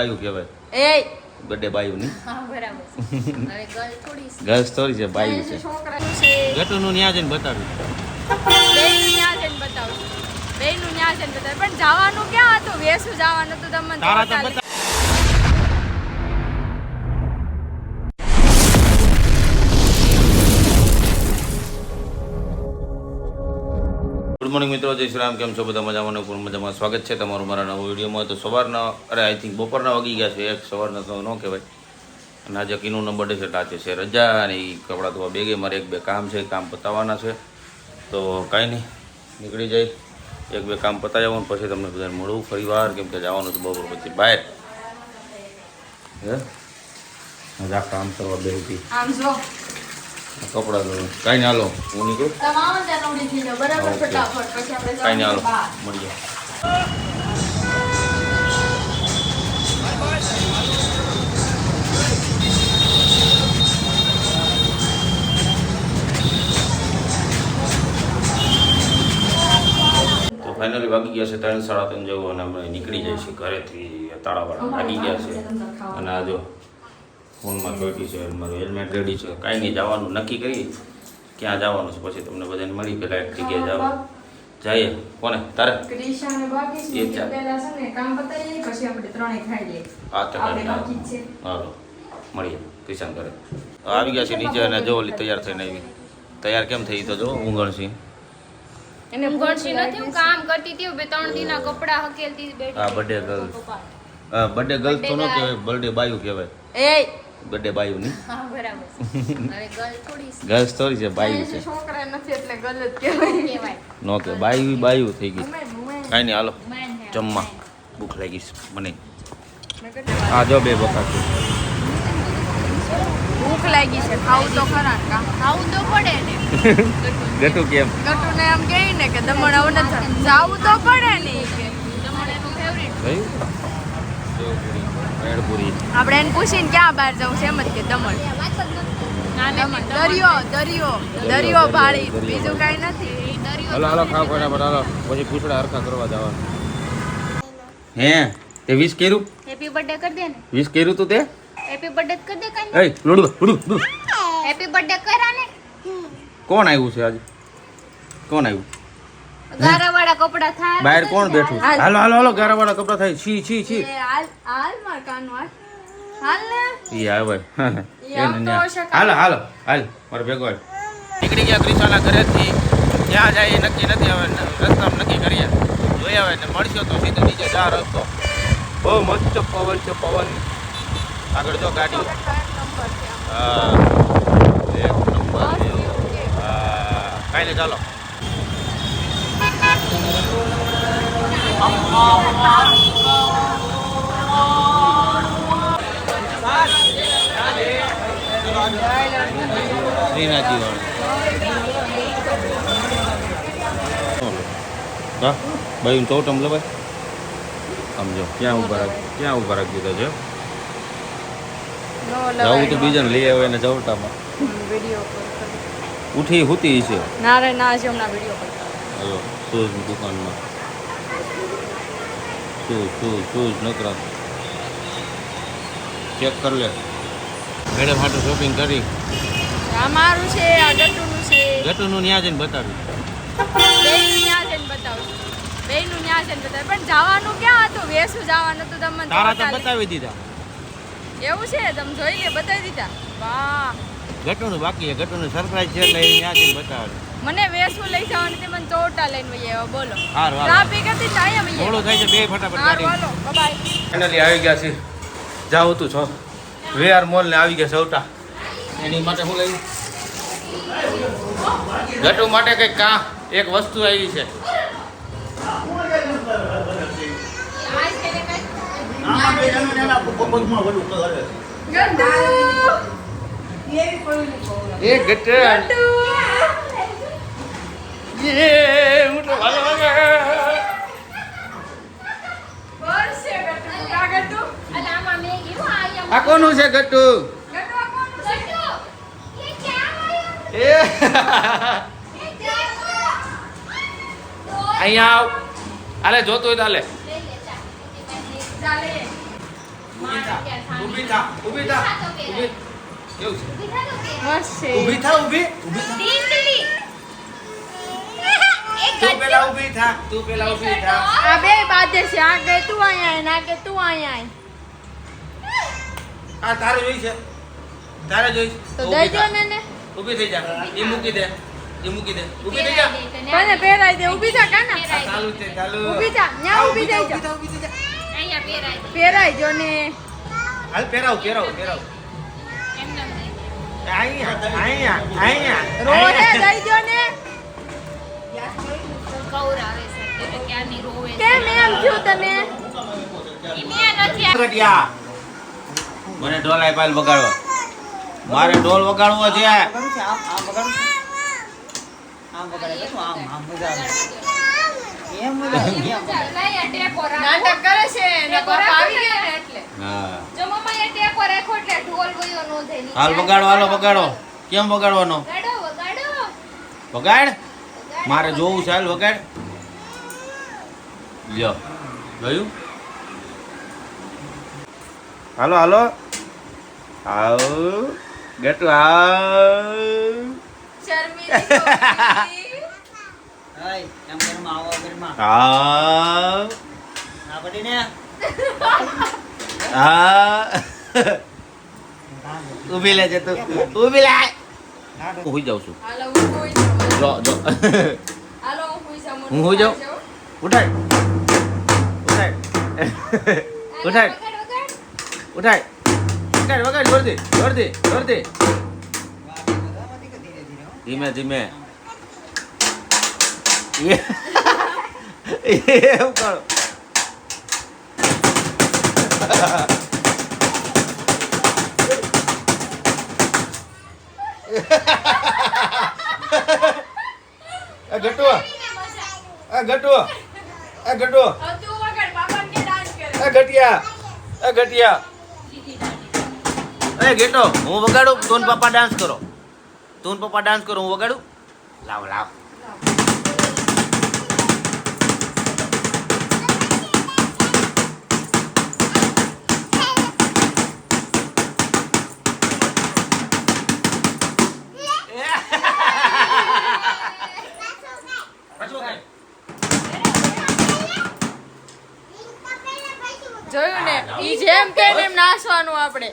બાયું કહેવાય. એ બર્થડે બાયું ની. હા બરાબર છે. હવે ગર્લ્સ થોડી છે, બાયું છે. છોકરાનું છે. ગટુનું ન્યા જઈને બતાવ્યું. બેયનું ન્યા જઈને બતાવું. બેયનું ન્યા જઈને બતાવું. પણ જવાનું ક્યાં હતું? વેસુ જવાનું હતું તમને. તારા તો બતા. ગુડ મોર્નિંગ મિત્રો, જય શ્રી રામ. કેમ છો બધા? મજામાં ને પૂર્ણ મજામાં. સ્વાગત છે તમારું મારા નવા વિડીયોમાં. તો સવારના આઈ થિંક બપોરના વાગી ગયા છે. એક સવારના તો ન કહેવાય. અને આજે કિનુનો બર્થડે છે, આજે છે રજા અને એ કપડાં ધોવા બેગે મારે એક બે કામ છે, કામ પતાવવાના છે. તો કાંઈ નહીં, નીકળી જાય, એક બે કામ પતાવી આવવાનું, પછી તમને બધાને મળવું ફરી વાર, કેમ કે જવાનું છે બપોર પછી બહાર. હે મજા કામ કરવા બેસી આમ જો કપડાં ધોવા. કાંઈ નહીં, હાલો હું નીકળું. બરાબર ફટાફટ પછી આપણે કાંઈ નહીં, હાલો મળીએ. તો ફાઇનલી વાગી ગયા છે 3 સાડા 3 જેવું, અને અમે નીકળી જાય છે ઘરેથી. તાળાવાળા લાગી ગયા છે. અને આ જો ફોનમાં બેઠી છે, મારું હેલ્મેટ રેડી છે. કાંઈ નહીં, જવાનું નક્કી કરી ક્યાં જવાનું છે, પછી તમને બધાને મળી પહેલાં એક જગ્યાએ જવા જઈએ. કોને તારે હાલો મળીએ કિશન કરે. આવી ગયા છે નીચે, અને જો ઓલી તૈયાર થઈને આવી. તૈયાર કેમ થઈ તો જો ઊંઘણ છે એને ગણસી નથી, હું કામ કરતી હતી. 2-3 દિના કપડા હકેલતી બેઠી. આ બર્થડે ગર્લ. બર્થડે ગર્લ તો ન કહેવાય, બર્થડે બાયું કહેવાય. એ બર્થડે બાયું ની. હા બરાબર છે. હવે ગર્લ થોડી છે. ગર્લ્સ થોડી છે, બાયું છે. છોકરા નથી એટલે ગર્લ જ કહેવાય. નો કે બાયું થઈ ગઈ. કાંઈ નહીં, હાલો જમવા. ભૂખ લાગી છે મને. હા જો બે બકાત ભૂખ લાગી છે, ખાવું તો ખરા ને. ખાવું તો પડે ને. ગટુ કેમ ગટુને એમ કહે ને કે દમણ આવું નથી, જાવું તો પડે ને. દમણ એનું ફેવરિટ. ભેળપુરી. આપણે એને પૂછીને ક્યાં બહાર જવું છે, એમ જ કે દમણ. દરિયો ભાળી, બીજું કાંઈ નથી. હાલો હાલો ખાવ ફટાફટ, હાલો પછી પૂછડા હરખા કરવા જવાનું. હે તે વિશ કર્યું? હેપી બર્થડે કરી દે ને. વિશ કર્યું તું તે? હેપી બર્થડે કરી દે કાઈ. એ લોડુ હેપી બર્થડે કરા ને. કોણ આવ્યું છે આજે? કોણ આવ્યું? ગારાવાળા કપડા થાય. બહાર કોણ બેઠું? હાલો હાલો હાલો, ગારાવાળા કપડા થાય. છી છી છી. હાલ માર કાનવા. હાલ ને. ઈ આવે. હાલો હાલો હાલ મારે ભેગો હાલ. નીકળી ગયા ક્રિશાના ઘરેથી. ક્યાં જાય એ નક્કી નથી. હવે રસ્તામાં નક્કી કરીએ, જોઈ આવે ને મળશો તો સીધું નીચે જા રસ્તો. બહુ મસ્ત પવન છે, પવન. આગળ જો ગાડી. હા એક નંબર. હા કાંઈ નહીં, ચાલો. શ્રીનાથજી વાળા હા ભાઈ ચોટમ લે ભાઈ. સમજો ક્યાં ઊભા રાખી દીધા છે. જવું તો બીજાને લઈ આવે ને જવટામાં ઉઠી હુતી છે. ના રે ના છે, હમણાં વિડિયો પર. હલો શૂઝની દુકાનમાં શૂઝ નકરા ચેક કર લે. મેડમ માટે શોપિંગ કરી. આ મારું છે, આ ગટુનું છે. ગટુનું ન્યા જઈને બતાવ્યું. બેયનું ન્યા જઈને બતાવું. બેયનું ન્યા જઈને બતાવું. પણ જવાનું ક્યાં હતું? વેસુ જવાનું હતું તમને. તારા તો બતાવી દીધા. એવું છે? તમે જોઈ લે, બતાવી દીધા. વાહ. ગટુનું બાકી છે, ગટુનું સરપ્રાઈઝ છે એટલે ન્યા જઈને બતાવે. મને વેસુ લઈ જવાની તે મને ચોટા લઈને વઈ આવ્યો. બોલો હાર ટ્રાફિક હતી તો આયા વઈ આવ્યો. મોડું થાય છે, બે ફટાફટ હાર ગાડી. બોલો બાય. ફાઇનલી આવી ગયા છે. જાવ તું છો વેઆર મોલ ને આવી ગયા સૌટા. એની માટે હું લઈ ગટુ માટે કઈ એક વસ્તુ આવી છે. એ ગટુ યે મોટો ભાલો વાગે. આ કોનું છે ગટુ? એ અહીંયા આવ. આલે જોતો હોય તો આલે. ઊભી થા ઊભી થા ઊભી કેવું છે મસ્ત છે ઊભી થા ઊભી ડીંડલી તું પેલા ઊભી થા તું પેલા ઊભી થા આ બે બાજે છે આ કે તું અહીંયા આય ના કે તું અહીંયા આય આ તારે જોઈ છે તારે જોઈ તો દઈ દો ને ઊભી થઈ જા ઈ મૂકી દે ઊભી થઈ જા મને પહેરાઈ દે ઊભી થા કાના આ ચાલુ છે ચાલુ ઊભી થા ન્યા ઊભી થઈ જા ઊભી થઈ જા અહીંયા પહેરાઈ જો ને હાલ પહેરાવ અહીંયા રોહે દઈ જો ને કેમ એમ થયું તને ઘટિયા મને ઢોલ આપ્યા વગાડવા મારે ઢોલ વગાડવો છે નાટક કરે છે ને બાપા આવી ગયા ને એટલે હા જો મમ્મા એ ટેકો રાખો એટલે ઢોલ ગયો નો થાય હાલ વગાડો હાલો વગાડો કેમ વગાડવાનો વગાડો વગાડ મારે જોવું છે હાલ વગાડ લ્યો ગયું હાલો હાલો આવ ગટુ આવ શર્મી છોકરી હાય એમ ઘરમાં આવો ઘરમાં આવ આ પડીને આ ઊભી લેજે તું ઊભી લે હું હોઈ જાઉં છું હાલો હું હોઈ જાઉં જો જો હાલો હું હોઈ જાઉં હું હોઈ જાઉં ઉઠાય ઉઠાય ઉઠાય ઉઠાય વગાડ વગાડ જોરથી જોરથી જોરથી ધીમે ધીમે એવું કરો ગટુઆ આ ગટુઆ આ ગટુઆ તું વગાડ બાપા કે ડાન્સ કરે આ ઘટિયા આ ઘટિયા એ ગેટો હું વગાડું તું ને પપ્પા ડાન્સ કરો તું ને પપ્પા ડાન્સ કરો હું વગાડું લાવ લાવ જોયું ને ઈ જેમ કે એમ નાચવાનું આપણે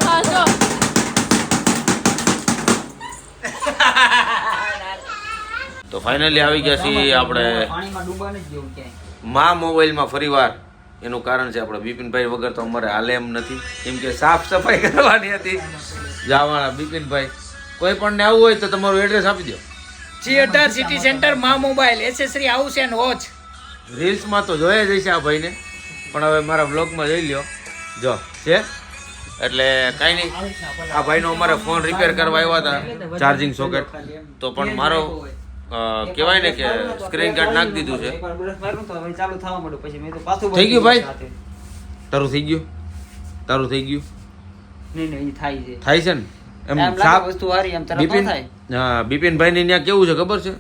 હા જો તો ફાઇનલી આવી ગયા છીએ આપણે પાણીમાં ડૂબવા નથી જેવું ક્યાંય મા મોબાઈલમાં ફરીવાર એનું કારણ છે આપણે બિપિનભાઈ વગર તો અમારે હાલે એમ નથી કેમ કે સાફ સફાઈ કરવાની હતી જવાના બિપિનભાઈ કોઈ પણ ને આવવું હોય તો તમારું એડ્રેસ આપી દો થિયેટર સિટી સેન્ટર મા mobile accessory house and watch રીલ્સમાં તો જોયા જઈશે આ ભાઈને પણ હવે મારા બ્લોગમાં જોઈ લ્યો જો છે એટલે કાંઈ નહીં આ ભાઈનો અમારે ફોન રિપેર કરવા આવ્યા હતા ચાર્જિંગ સોકેટ તો પણ મારો કહેવાય ને કે સ્ક્રીન ગાર્ડ નાખી દીધું છે એકવાર બ્રશ માર્યું તો હવે ચાલુ થવા માંડ્યું પછી મેં તો પાછું થઈ ગયું ભાઈ? સાથે. તારું થઈ ગયું તારું થઈ ગયું નહીં નહીં ઈ થાય છે થાય છે ને એમ એમ લાગે સાફ વસ્તુ હારી એમ તરત ન બિપિન થાય હા બિપિનભાઈ ની ત્યાં કેવું છે ખબર છે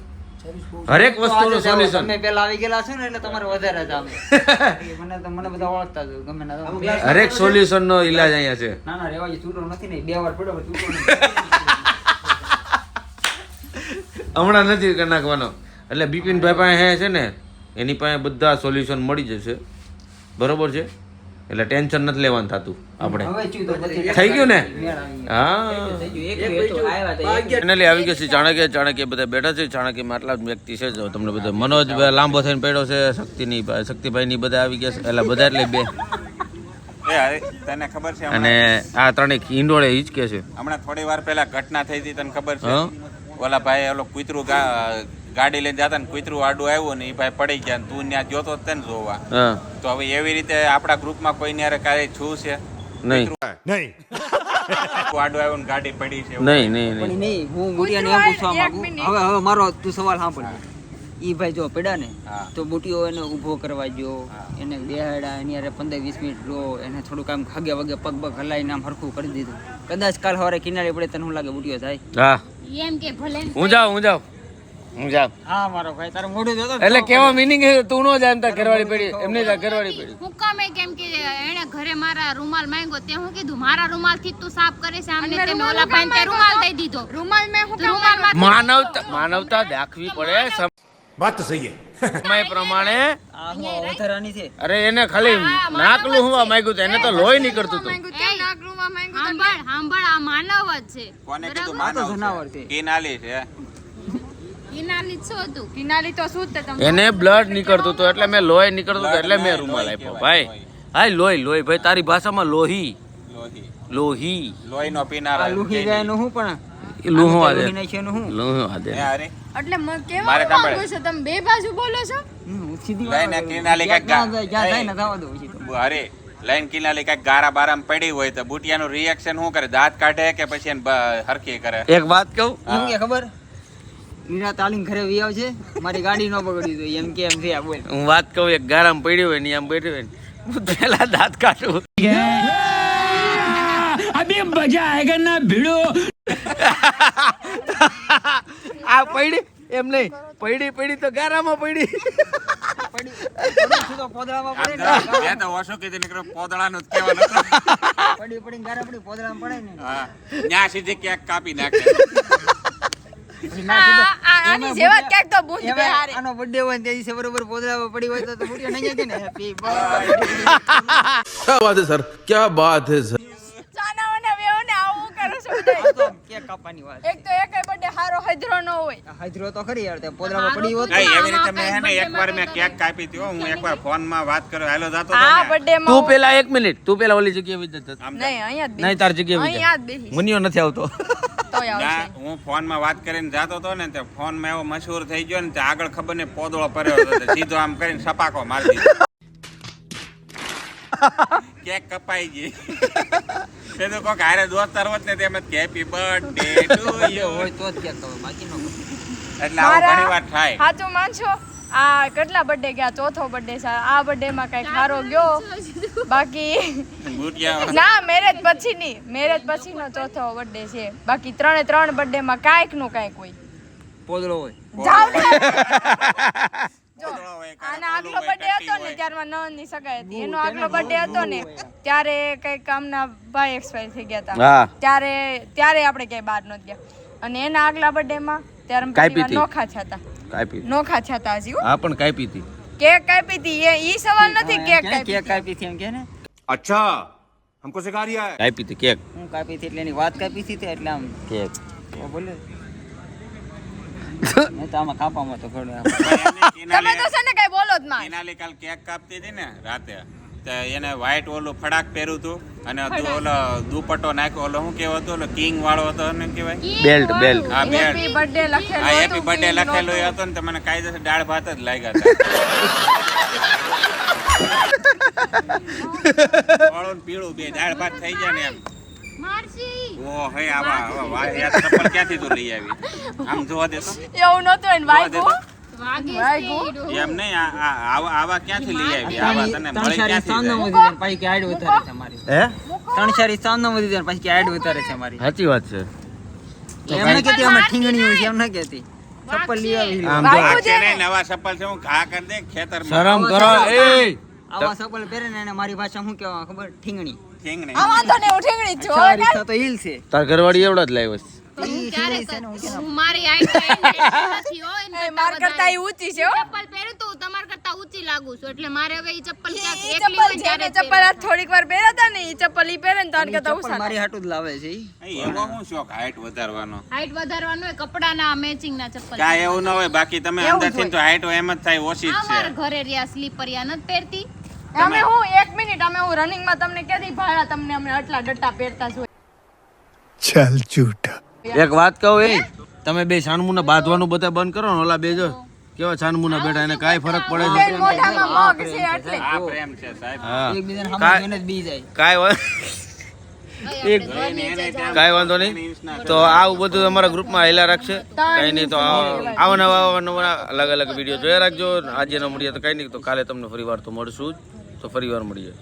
હરેક વસ્તુનું સોલ્યુશન તમે પેલા આવી ગયેલા છો ને એટલે તમારે વધારે જ આમ મને બધા ઓળખતા જ હોય, ગમે ના તો. હરેક સોલ્યુશન નો ઈલાજ અહીંયા છે ના ના રેવા છૂટો નથી ને 2 વાર પડ્યો પણ છૂટો નથી. હમણાં નથી કરી નાખવાનો એટલે બિપિનભાઈ પાસે છે ને એની પાસે બધા સોલ્યુશન મળી જશે બરોબર છે એટલે ટેન્શન નથી લેવાનું થતું આપણે હવે ચૂ તો પછી થઈ ગયું ને? મેળ આવી ગયો. હા એક બેઠો આવ્યા હતા, એક ફાઇનલી આવી ગયા છે ચાણક્ય બધા બેઠા છે ચાણક્યમાં આટલા જ વ્યક્તિ છે જો તમને બધા મનોજ લાંબો થઈને પડ્યો છે શક્તિભાઈ ની બધા આવી ગયા છે એટલે બધા એટલે બે એ અરે તને ખબર છે અને આ ત્રણેય હિંડોળે હિંચકે છે હમણાં થોડી વાર પહેલા ઘટના થઈ હતી તને ખબર છે હા ઓલા ભાઈ ઓલો કૂતરું ગાડી લઈને જતા ને કૂતરું આડું આવ્યું ને એ ભાઈ પડી ગયા ને તું ત્યાં જોતો જ તે ને જોવા હા તો હવે એવી રીતે આપણા ગ્રુપમાં કોઈ ન્યારે કાંઈ છું છે નહીં કૂતરું આડું આવ્યું ને ગાડી પડી છે એવું. નહીં નહીં પણ નહીં નહીં હું બુટિયાને એમ પૂછવા માંગુ હવે મારો તું સવાલ સાંભળ ઈ ભાઈ જો પડ્યા ને હા. તો બુટીઓ એને ઊભો કરવા જો એને બેહાડા એની હારે 15-20 મિનિટ લો એને થોડુંક આમ ખાગે વગે પગ પગ હલાવીને આમ હરખું કરી દીધું કદાચ કાલ સવારે કિનારે પડે તને શું લાગે બુટીઓ થાય હા એમ કે ભલે હું જાઉં હું જામ હા મારો ભાઈ તારું મોઢું જોતો એટલે કેવો મીનિંગ છે તું નો જામ તાર ઘરવાળી પડી એમને તાર ઘરવાળી પડી હું કામે કેમ કે એણે ઘરે મારા રૂમાલ માંગ્યો તે હું કીધું મારા રૂમાલ થી તું સાફ કરે છે આમને તેને ઓલા ભાઈને તે રૂમાલ દઈ દીધો રૂમાલ મે હું રૂમાલ માનવતા દાખવી પડે बात तो सही है સમય પ્રમાણે આ હું વધારાની છે અરે એને ખાલી નાકલું હુવા માંગ્યું હતું એને તો લોહી નીકળતું હતું સાંભળ આ માનવ જ છે કોને કીધું આ તો માનવ જનાવર છે કિનાલી છે કિનાલી શું હતું કિનાલી તો શું તે તમે એને બ્લડ નીકળતું હતું એટલે મેં લોહી નીકળતું હતું એટલે મેં રૂમાલ આપ્યો ભાઈ હા લોહી ભાઈ તારી ભાષામાં લોહી લોહી લોહી લોહીનો પીનાર આ લુહી જાય નું હું પણ લોહવા દે લુહી નાખ્યાનું હું લોહવા દે અરે એટલે કેવા મારે માંગો છો તમે બે બાજુ બોલો છો સીધી લઈને કિનાલી કાંઈક જ્યાં જાય ને જવા દો પછી તો. અરે લાઈન કિનાલી કાંઈક ગારા બારામાં પડી હોય તો બુટિયાનું રિએક્શન શું કરે દાંત કાઢે કે પછી એને હરખી કરે એક વાત કહું એમ કે ખબર ઈરા તાલીમ ઘરે વી આવશે મારી ગાડી ન બગડી તો એમ કે એમ છે આ બોલ હું વાત કહું એક ગારામ પડ્યું હોય ને આમ બેઠી હોય ને હું પેલા દાંત કાઢું अभी मजा आएगा ना भिड़ो આ પડી એમ નહીં પડી તો ગારામાં પડી પડી તો પોદળામાં પડે ને મેં તો ઓછું કીધું નીકળ્યો પોદળાનું જ કહેવાનું હતું. પડી ગારા પડી પોદળામાં પડે ને હા ન્યા સીધી ક્યાંક કાપી નાખે આની જેવા ક્યાંક તો બુંદ એમાં બેહારે આનો બર્થડે હોય ને તે દિવસે બરોબર પોદળામાં પડી હોય તો બુટિયા નહીં કે ને હેપી બર્થડે क्या बात है सर क्या बात है सर ચાનાઓને વેઓને આવું કરો છો બધા તો કેક કાપવાની વાત એક તો એકે બર્થડે હારો હૈદરો ન હોય હાજરો તો ખરી યાર તે પોદળામાં પડી હોત નહીં એવી રીતે મેં હે ને એકવાર મેં કેક કાપી હતી હો. હું એકવાર ફોનમાં વાત કર્યો હાલો જાતો હતો આ ને બર્થડે તું માં પેલા 1 મિનિટ તું પેલા ઓલી જગ્યાએ વિજત આમ નહીં અહીંયા જ નહીં તાર જગ્યાએ અહીંયા જ વિજત બેહી મનિયો નથી આવતો તોય ના, આવશે હું ફોનમાં વાત કરીને જાતો હતો ને તે ફોનમાં એવો મશહૂર થઈ ગયો ને તે આગળ ખબર ને પોદળો પડ્યો હતો તે સીધો આમ કરીને સપાકો મારી દીધો કેક કપાઈ ગઈ તે તો કોક હારે દોસ્તાર હોત ને તેમ જ હેપી બર્થડે ટુ યુ હોય તો જ કેક કાપે બાકી નો એટલે આવું ઘણી વાર થાય સાચું માનશો આ કેટલા બર્થડે ગયા ચોથો બર્થડે છે આ બર્થડે માં કઈ ખારો ગયો બાકી બુટિયા ના મેરેજ પછીનો ચોથો બર્થડે છે બાકી 3 બર્થડે માં કાંઈક નું કાંઈક હોય પોદળો હોય જાવ ને. પોદળો હોય, આના આગલો બર્થડે હતો ને ત્યારમાં નણંદની સગાઈ હતી એનો આગલો બર્થડે હતો ને ત્યારે કઈક કામના ભાઈ એક્સપાયર થઈ ગયા હતા હા ત્યારે આપણે ક્યાંય બહાર નહોતા ગયા અને એના આગલા બર્થડે માં ત્યારે અમે કાપી પહેલી વાર હતી. નોખા છાતા હજી હો. હા પણ કાપી હતી કેક કાપી હતી ઈ સવાલ નથી કેક કાપી કેક કાપી હતી એમ કે ને अच्छा हमको सिखा रिया है કાપી હતી કેક હું કાપી હતી એટલે એની વાત કાપી હતી એટલે આમ કેક તો બોલે મેં તો આમાં કાપામાં તો ઘણું આમ. તમે તો છે ને કઈ બોલો જ માં કિનાલી કાલ કેક કાપતી હતી ને રાતે તે એને વ્હાઈટ ઓલું ફડાક પહેર્યું હતું અને ઓલો દુપટ્ટો નાખ્યો ઓલો શું કેવો હતો ઓલો કિંગ વાળો હતો ને કહેવાય બેલ્ટ હા બેલ્ટ હેપી બર્થડે લખેલું આ હેપી હતું, બર્થડે king લખેલું નહોતું. હતો ને તો મને કાયદેસર દાળ ભાત જ લાગ્યા હતા ઓળું ને પીળું બે દાળ ભાત થઈ જાય ને એમ મારસી ઓ હે આવા વાહ યાર ચપ્પલ ક્યાંથી તું લઈ આવી આમ જોવા દે તો એવું નહોતું એને વાગ્યું એમ નહીં આવા ક્યાંથી લઈ આવી આવા તને ત્રણ મળી ચાર ક્યાંથી સાંજનો જાય? વધી જાય પછી કે એડ વધારે છે અમારી હે 3-4 સાંજનો વધી જાય પછી કે એડ વધારે છે અમારી સાચી વાત છે એમ ન કહેતી અમે ઠીંગણી હોય છે એમ ન કહેતી ચપ્પલ લઈ આવી આમ જો વાગ્યું છે છે નહીં, નવા ચપ્પલ છે હું ઘા કરી દે ખેતરમાં શરમ કરો એ આવા ચપ્પલ પહેરે ને એને મારી ભાષા શું કહેવા ખબર ઠીંગણી ઠીક નહીં આ વાંધો નહીં હું ઠીંગણી જ છું ચાર હવે રીતના તો હિલ છે તાર ઘરવાળી એવડા જ લાવ્યો છે ઈ ઠીંગણી છે ને હું કેમ મારી હાઈટ નથી હો માર કરતા ઈ ઊંચી છે હો ચપ્પલ પહેરું તો તમાર કરતા ઊંચી લાગુ છું એટલે મારે હવે ઈ ચપ્પલ ક્યાંક ઈ એકલી ચપ્પલ હોય છે ત્યારે ને ચપ્પલ આ થોડીક વાર પહેર્યા હતા ને ઈ ચપ્પલ ઈ પહેરે ને તો આને કરતા ચપ્પલ ઉષા મારી હાટું જ લાવે છે ઈ એવો શું શોખ હાઈટ વધારવાનો હાઈટ વધારવાનું હોય કપડાના મેચિંગ ના ચપ્પલ કાંઈ એવું ન હોય બાકી તમે એવું જ અંદરથી તો હાઈટ એમ જ થાય ઓછી જ અમાર છે ઘરે રહ્યા સ્લીપરિયા નથી પહેરતી અમે હું 1 મિનિટ અમે હું રનિંગ માં તમને કહેતી ભાડા તમને અમે આટલા ડટ્ટા પહેરતા જોઈ चल झूठा એક વાત કહું એ તમે બે છાનમુના બાંધવાનું બધા બંધ કરો ને ઓલા બે જો કેવા છાનમુના બેઠા એને કાંઈ ફરક પડે છે બેન મોઢામાં મગ છે એટલે આ પ્રેમ છે સાહેબ હા એકબીજાને સામે જોઈને જ બી જાય કાંઈ વાંધો નહીં તો આવું બધું અમારા ગ્રુપમાં હેલા રાખશે કઈ નહીં તો આવા નવા અલગ અલગ વિડીયો જોયા રાખજો આજે ન મળીએ તો કઈ નહીં તો કાલે તમને ફરી વાર તો મળશું જ તો ફરી વાર મળીએ